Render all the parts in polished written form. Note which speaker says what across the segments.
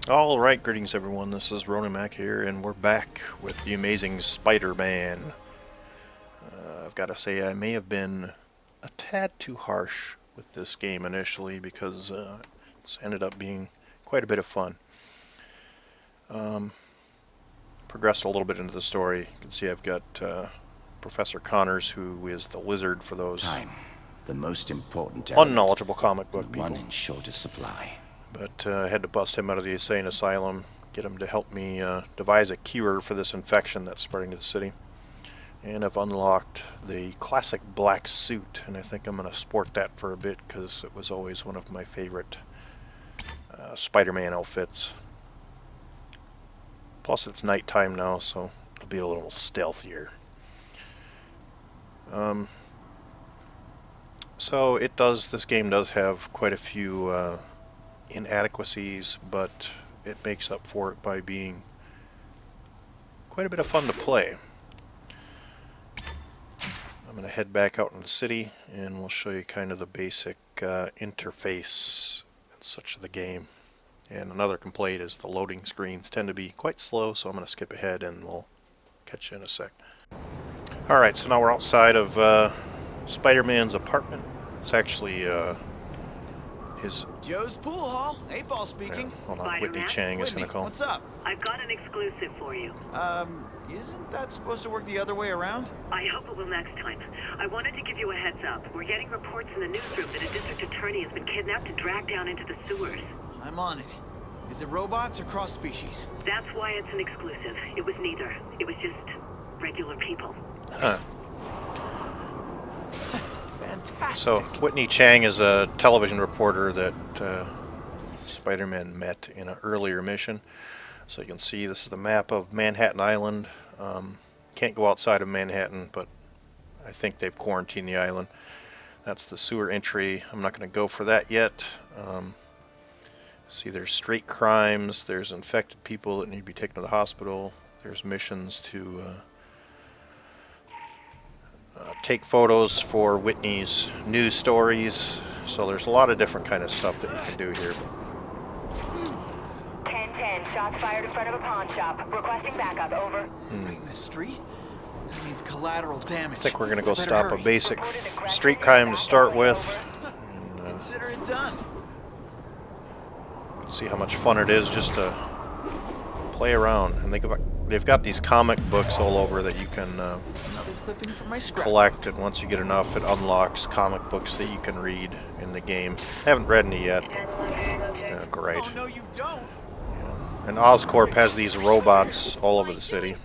Speaker 1: Alright, greetings everyone, this is Ronan Mac here, and we're back with the amazing SpiderMan. I've got to say, I may have been a tad too harsh with this game initially, because it's ended up being quite a bit of fun. Progressed a little bit into the story. You can see I've got Professor Connors, who is the lizard for those
Speaker 2: the most important
Speaker 1: unknowledgeable comic book people.
Speaker 2: One in shortest supply.
Speaker 1: But I had to bust him out of the insane asylum, get him to help me devise a cure for this infection that's spreading to the city. And I've unlocked the classic black suit, and I think I'm going to sport that for a bit because it was always one of my favorite Spider-Man outfits. Plus it's nighttime now, so it'll be a little stealthier. So this game does have quite a few inadequacies, but it makes up for it by being quite a bit of fun to play. I'm going to head back out in the city and we'll show you kind of the basic interface and such of the game. And another complaint is the loading screens tend to be quite slow, so I'm going to skip ahead and we'll catch you in a sec. Alright, so now we're outside of Spider-Man's apartment. It's actually his...
Speaker 3: Joe's Pool Hall. 8-Ball speaking.
Speaker 1: Yeah, hold on, Whitney Chang is going to call.
Speaker 3: What's up?
Speaker 4: I've got an exclusive for you.
Speaker 3: Isn't that supposed to work the other way around?
Speaker 4: I hope it will next time. I wanted to give you a heads up. We're getting reports in the newsroom that a district attorney has been kidnapped and dragged down into the sewers.
Speaker 3: I'm on it. Is it robots or cross species?
Speaker 4: That's why it's an exclusive. It was neither. It was just regular people.
Speaker 1: Huh.
Speaker 3: Fantastic.
Speaker 1: So, Whitney Chang is a television reporter that Spider-Man met in an earlier mission. So you can see this is the map of Manhattan Island. Can't go outside of Manhattan, but I think they've quarantined the island. That's the sewer entry. I'm not going to go for that yet. See, there's straight crimes. There's infected people that need to be taken to the hospital. There's missions to take photos for Whitney's news stories. So there's a lot of different kind of stuff that you can do here.
Speaker 5: 10-10, shots fired in front of a pawn shop. Requesting backup, over.
Speaker 3: Right in the street? That means collateral damage.
Speaker 1: I think we're going to go
Speaker 3: Better
Speaker 1: stop
Speaker 3: hurry.
Speaker 1: a basic street crime to start with. And,
Speaker 3: Consider it done.
Speaker 1: see how much fun it is just to play around. And they've got these comic books all over that you can
Speaker 3: Another clipping from my scrap.
Speaker 1: collect, and once you get enough, it unlocks comic books that you can read in the game. I haven't read any yet. Great.
Speaker 3: Oh, no, you don't.
Speaker 1: And Oscorp has these robots all over the city.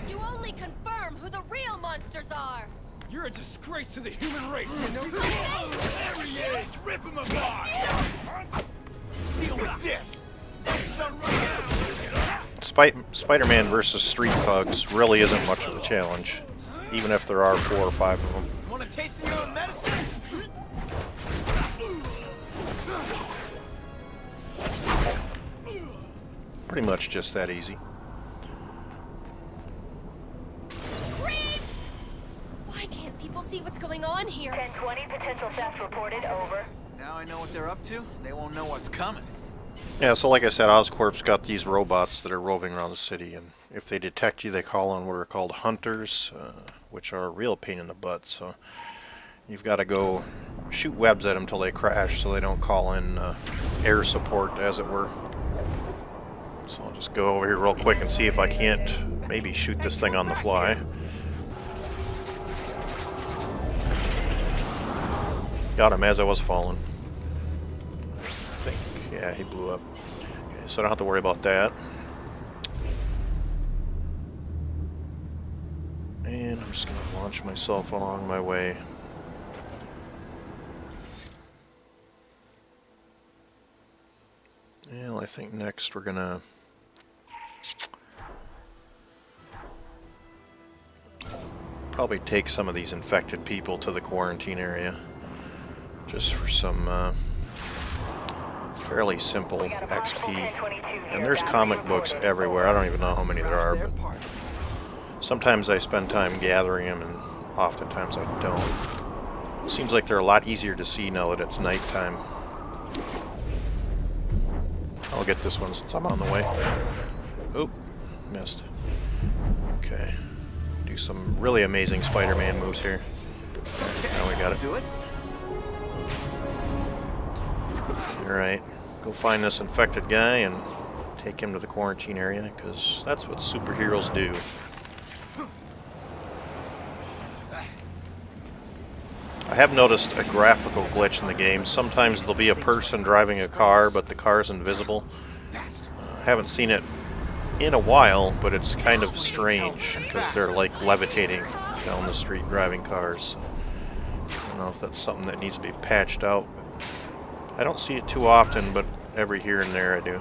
Speaker 6: You only confirm who the real monsters are.
Speaker 7: You're a disgrace to the human race, you know? There he is! Rip him apart!
Speaker 3: Deal with this.
Speaker 1: Spider-Man versus street thugs really isn't much of a challenge, even if there are 4 or 5 of them.
Speaker 3: Want a taste of your own medicine?
Speaker 1: Pretty much just that easy.
Speaker 6: Creeps! Why can't people see what's going on here?
Speaker 5: 10-20, potential theft reported, over.
Speaker 3: Now I know what they're up to. They won't know what's coming.
Speaker 1: Yeah, so like I said, Oscorp's got these robots that are roving around the city, and if they detect you, they call on what are called hunters, which are a real pain in the butt. So you've got to go shoot webs at them until they crash, so they don't call in air support, as it were. So I'll just go over here real quick and see if I can't maybe shoot this thing on the fly. Got him as I was falling. I think, yeah, he blew up. Okay, so I don't have to worry about that. And I'm just going to launch myself along my way. Well, I think next we're going to probably take some of these infected people to the quarantine area, just for some fairly simple XP. And there's comic books everywhere. I don't even know how many there are, but sometimes I spend time gathering them, and oftentimes I don't. Seems like they're a lot easier to see now that it's nighttime. I'll get this one since I'm on the way. Oop, missed. Okay. Do some really amazing Spider-Man moves here. Now we got it.
Speaker 3: Do it.
Speaker 1: Alright, go find this infected guy and take him to the quarantine area, because that's what superheroes do. I have noticed a graphical glitch in the game. Sometimes there'll be a person driving a car, but the car's invisible. I haven't seen it in a while, but it's kind of strange, because they're like levitating down the street driving cars. I don't know if that's something that needs to be patched out. I don't see it too often, but every here and there I do.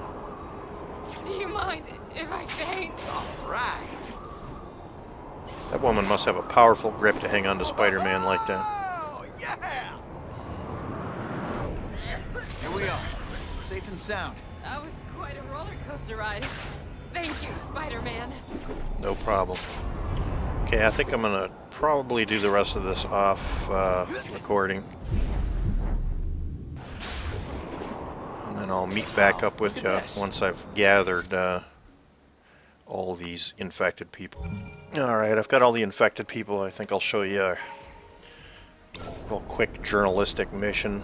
Speaker 6: Do you mind if I faint?
Speaker 3: Right.
Speaker 1: That woman must have a powerful grip to hang on to Spider-Man like that.
Speaker 3: Oh, yeah! Here we are. Safe and sound.
Speaker 6: That was quite a roller coaster ride. Thank you, Spider-Man.
Speaker 1: No problem. Okay, I think I'm gonna probably do the rest of this off recording. And then I'll meet back up with you once I've gathered all these infected people. Alright, I've got all the infected people. I think I'll show you a little quick journalistic mission.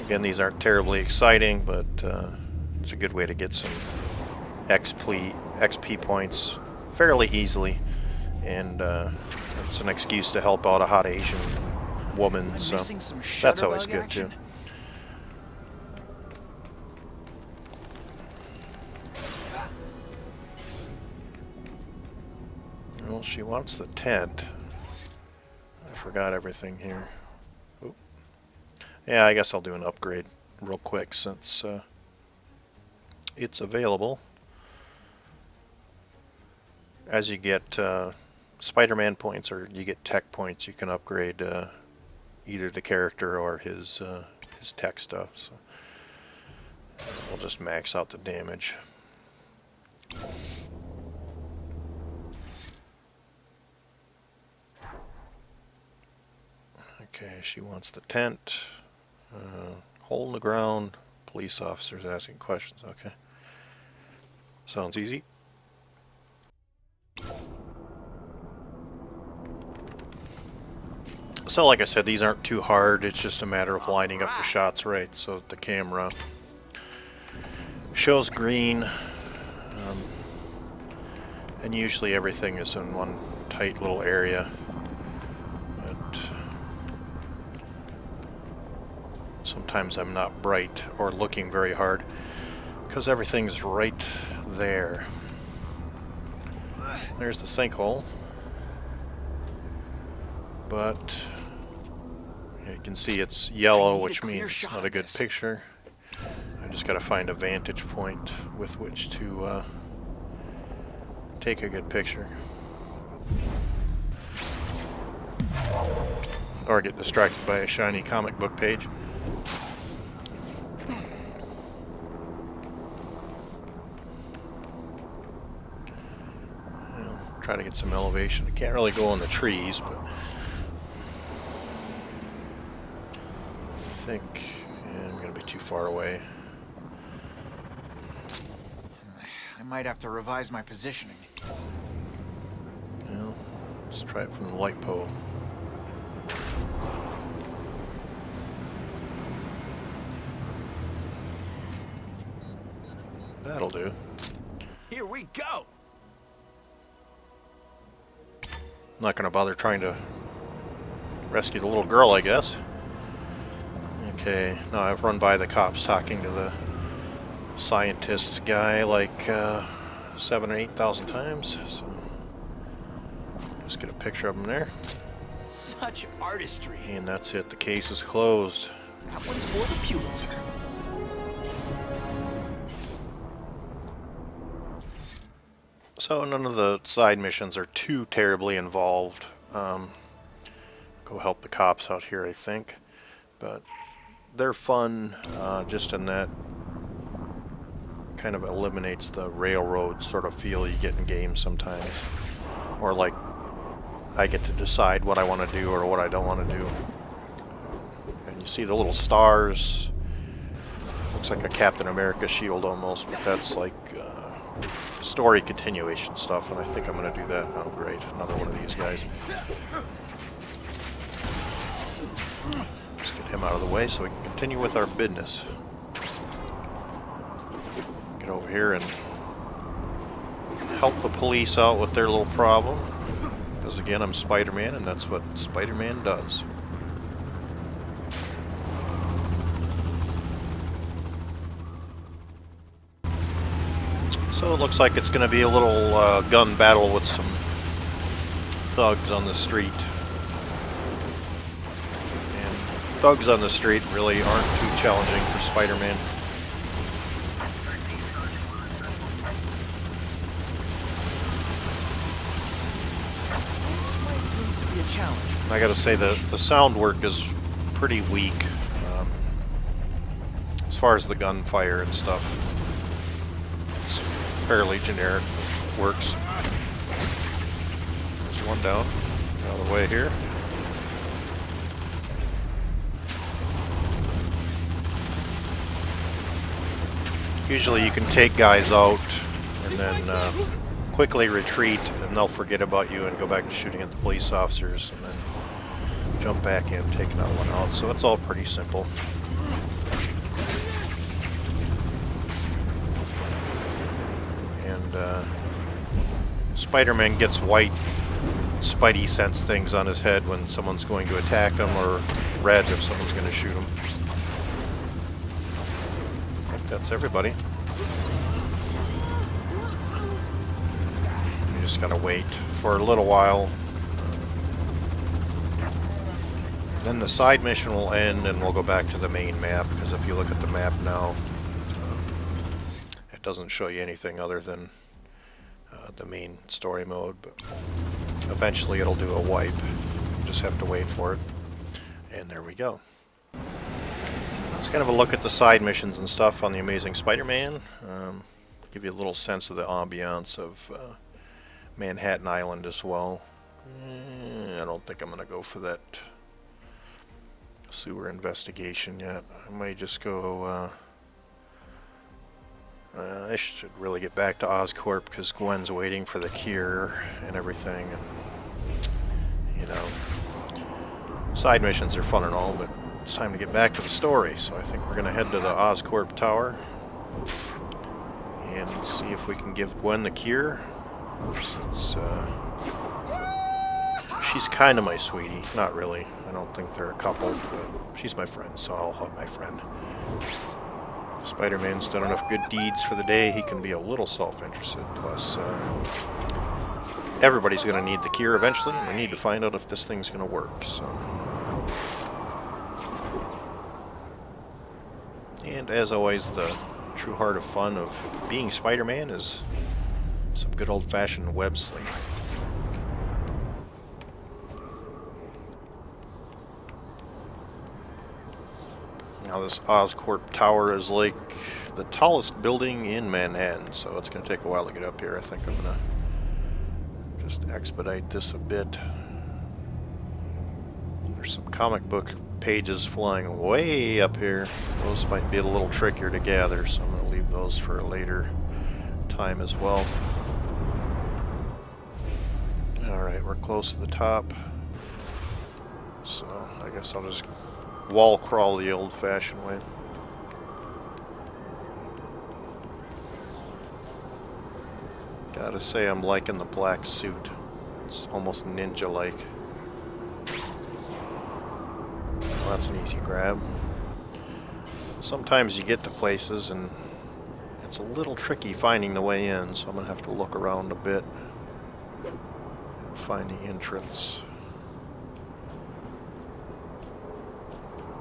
Speaker 1: Again, these aren't terribly exciting, but it's a good way to get some XP points fairly easily. And it's an excuse to help out a hot Asian woman, so that's always good too. Well, she wants the tent. I forgot everything here. Oop. Yeah, I guess I'll do an upgrade real quick since it's available. As you get Spider-Man points, or you get tech points, you can upgrade either the character or his tech stuff. So we'll just max out the damage. Okay, she wants the tent, hole in the ground, police officers asking questions. Okay, sounds easy. So like I said, these aren't too hard. It's just a matter of lining up the shots right so that the camera shows green. And usually everything is in one tight little area. But sometimes I'm not bright or looking very hard because everything's right there. There's the sinkhole. But you can see it's yellow, which means it's not a good picture. I just got to find a vantage point with which to take a good picture. Or get distracted by a shiny comic book page. Try to get some elevation. I can't really go in the trees, but I think I'm going to be too far away.
Speaker 3: I might have to revise my positioning.
Speaker 1: Well, let's try it from the light pole. That'll do.
Speaker 3: Here we go.
Speaker 1: I'm not going to bother trying to rescue the little girl, I guess. Okay, now I've run by the cops talking to the scientist guy like 7,000 or 8,000 times. So just get a picture of him there.
Speaker 3: Such artistry.
Speaker 1: And that's it. The case is closed.
Speaker 3: That one's for the Pulitzer.
Speaker 1: So none of the side missions are too terribly involved. Go help the cops out here, I think. But they're fun, just in that kind of eliminates the railroad sort of feel you get in games sometimes. Or like, I get to decide what I want to do or what I don't want to do. And you You see the little stars. Looks like a Captain America shield almost, but that's like story continuation stuff, and I think I'm going to do that. Oh, great. Another one of these guys. Let's get him out of the way so we can continue with our business. Get over here and help the police out with their little problem. Because again, I'm Spider-Man, and that's what Spider-Man does. So it looks like it's going to be a little gun battle with some thugs on the street. And thugs on the street really aren't too challenging for Spider-Man.
Speaker 3: This might prove to be a challenge.
Speaker 1: I gotta say the sound work is pretty weak as far as the gunfire and stuff. It's fairly generic. Works. There's one down. Out of the way here. Usually you can take guys out and then quickly retreat, and they'll forget about you and go back to shooting at the police officers, and then jump back in and take another one out. So it's all pretty simple. And Spider-Man gets white Spidey sense things on his head when someone's going to attack him, or red if someone's going to shoot him. I think that's everybody. You just gotta wait for a little while. Then the side mission will end and we'll go back to the main map, because if you look at the map now, it doesn't show you anything other than the main story mode, but eventually it'll do a wipe. You just have to wait for it. And there we go. It's kind of a look at the side missions and stuff on the Amazing Spider-Man. Give you a little sense of the ambiance of Manhattan Island as well. I don't think I'm going to go for that sewer investigation yet. I might just go... I should really get back to Oscorp, because Gwen's waiting for the cure and everything. And, you know, side missions are fun and all, but it's time to get back to the story. So I think we're going to head to the Oscorp Tower and see if we can give Gwen the cure. Since she's kind of my sweetie. Not really. I don't think they're a couple, but she's my friend, so I'll hug my friend. Spider-Man's done enough good deeds for the day. He can be a little self-interested. Plus, everybody's going to need the cure eventually, and we need to find out if this thing's going to work. So, and as always, the true heart of fun of being Spider-Man is some good old-fashioned web slinging. Now this Oscorp Tower is like the tallest building in Manhattan, so it's going to take a while to get up here. I think I'm going to just expedite this a bit. There's some comic book pages flying way up here. Those might be a little trickier to gather, so I'm going to leave those for a later time as well. Alright, we're close to the top. So I guess I'll just wall crawl the old-fashioned way. Gotta say, I'm liking the black suit. It's almost ninja-like. Well, that's an easy grab. Sometimes you get to places and it's a little tricky finding the way in, so I'm gonna have to look around a bit and find the entrance.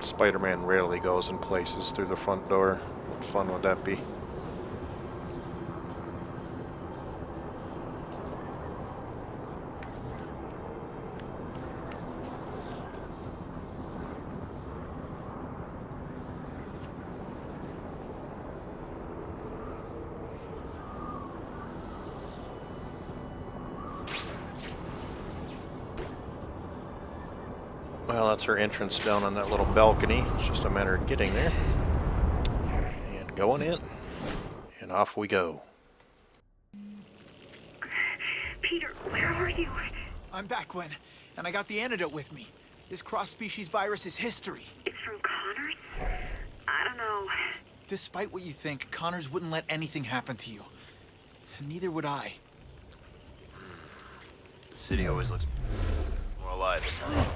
Speaker 1: Spider-Man rarely goes in places through the front door. What fun would that be? Well, that's our entrance down on that little balcony. It's just a matter of getting there and going in, and off we go.
Speaker 4: Peter, where are you?
Speaker 3: I'm back, Gwen, and I got the antidote with me. This cross-species virus is history.
Speaker 4: It's from Connors? I don't know.
Speaker 3: Despite what you think, Connors wouldn't let anything happen to you. And neither would I.
Speaker 8: The city always looks more alive at night.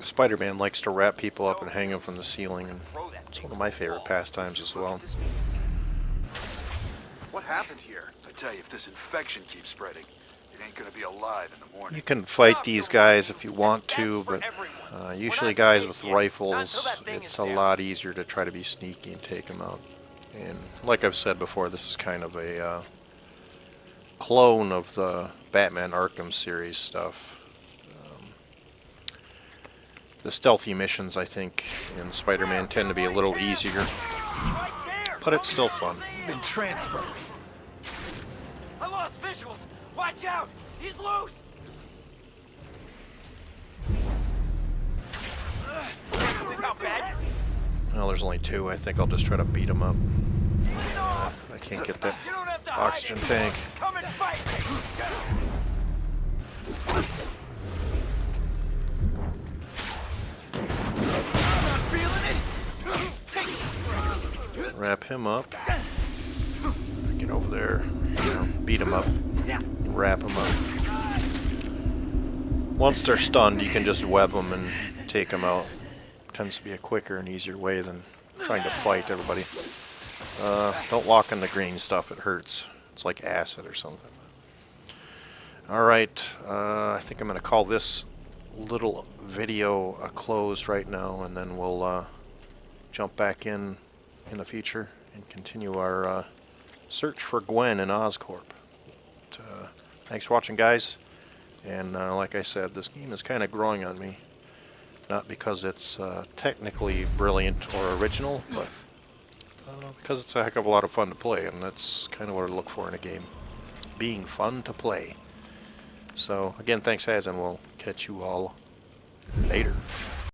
Speaker 1: Spider-Man likes to wrap people up and hang them from the ceiling, and it's one of my favorite pastimes as well.
Speaker 9: What happened here? I tell you, if this infection keeps spreading, it ain't gonna be alive in the morning.
Speaker 1: You can fight these guys if you want to, but usually guys with rifles, it's a lot easier to try to be sneaky and take them out. And like I've said before, this is kind of a clone of the Batman Arkham series stuff. The stealthy missions, I think, in Spider-Man tend to be a little easier, but it's still fun.
Speaker 3: Been transferred.
Speaker 7: I lost visuals. Watch out! He's loose. Think how bad?
Speaker 1: Well, there's only two. I think I'll just try to beat them up. I can't get that
Speaker 7: You don't have to hide
Speaker 1: oxygen
Speaker 7: it.
Speaker 1: tank.
Speaker 7: Come and fight me.
Speaker 3: Not feeling it?
Speaker 1: Wrap him up. Get over there. You know, beat him up. Wrap him up. Once they're stunned, you can just web them and take them out. Tends to be a quicker and easier way than trying to fight everybody. Don't walk in the green stuff, it hurts. It's like acid or something. Alright, I think I'm going to call this little video a close right now, and then we'll jump back in the future and continue our search for Gwen in Oscorp. But, thanks for watching, guys. And like I said, this game is kind of growing on me. Not because it's technically brilliant or original, but because it's a heck of a lot of fun to play, and that's kind of what I look for in a game. Being fun to play. So, again, thanks, guys, and we'll catch you all later.